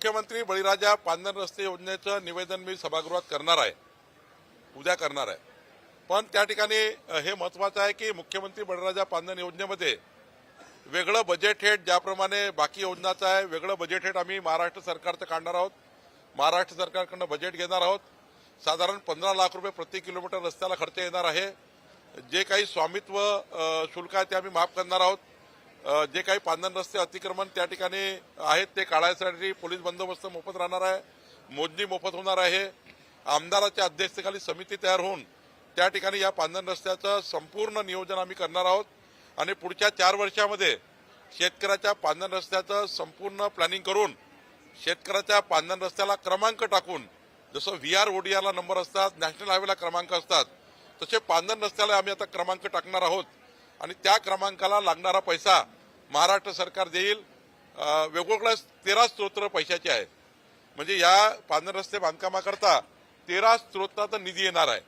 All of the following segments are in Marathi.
मुख्यमंत्री बळीराजा पांधन रस्ते योजनेचं निवेदन मी सभागृहात करणार आहे, उद्या करणार आहे। पण त्या ठिकाणी हे महत्त्वाचं आहे की मुख्यमंत्री बळीराजा पांधन योजनेमध्ये वेगळं बजेट हेड ज्याप्रमाणे बाकी योजनाचं आहे, वेगळं बजेट हेड आम्ही महाराष्ट्र सरकारचं काढणार आहोत। महाराष्ट्र सरकारकडून बजेट घेणार आहोत। साधारण 15 लाख रुपये प्रति किलोमीटर रस्त्याला खर्च येणार आहे। जे काही स्वामित्व शुल्क आहे ते आम्ही माफ करणार आहोत। जे काही पांधन रस्ते अतिक्रमण त्या ठिकाणी आहेत ते काढायसाठी पोलीस बंदोबस्त मोफत राहणार आहे, मोजणी मोफत होणार आहे। आमदाराच्या अध्यक्षतेखाली समिती तयार होऊन त्या ठिकाणी या पांधन रस्त्याचं संपूर्ण नियोजन आम्ही करणार आहोत आणि पुढच्या 4 वर्षामध्ये शेतकऱ्याच्या पांधन रस्त्याचं संपूर्ण प्लॅनिंग करून शेतकऱ्याच्या पांधन रस्त्याला क्रमांक टाकून जसं VR ODRला नंबर असतात, नॅशनल हायवेला क्रमांक असतात, तसे पांधन रस्त्याला आम्ही आता क्रमांक टाकणार आहोत आणि त्या क्रमांकाला लागणारा पैसा महाराष्ट्र सरकार देईल। वेगवेगळ्या 13 स्त्रोत पैशाचे आहेत, म्हणजे या पांधन रस्ते बांधकामाकरता 13 स्त्रोताचा निधी येणार आहे।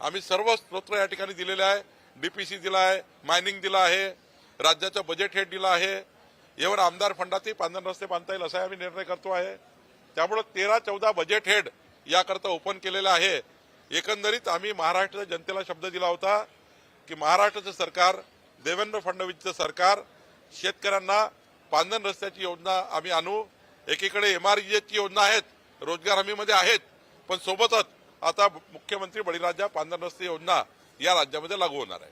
आम्ही सर्व स्त्रोत या ठिकाणी दिलेले आहे। DPC दिला आहे, मायनिंग दिला आहे, राज्याचं बजेट हेड दिला आहे, एवढं आमदार फंडातही पांधन रस्ते बांधता येईल असा आम्ही निर्णय करतो आहे। त्यामुळे 13-14 बजेट हेड याकरता ओपन केलेलं आहे। एकंदरीत आम्ही महाराष्ट्राच्या जनतेला शब्द दिला होता की महाराष्ट्राचं सरकार, देवेंद्र फडणवीसचं सरकार शेतकऱ्यांना पांधन रस्त्याची योजना आम्ही आणू। एकीकडे MRGH ची योजना आहेत, रोजगार हमीमध्ये आहेत, पण सोबतच आता मुख्यमंत्री बळीराजा पांधन रस्ते योजना या राज्यामध्ये लागू होणार आहे।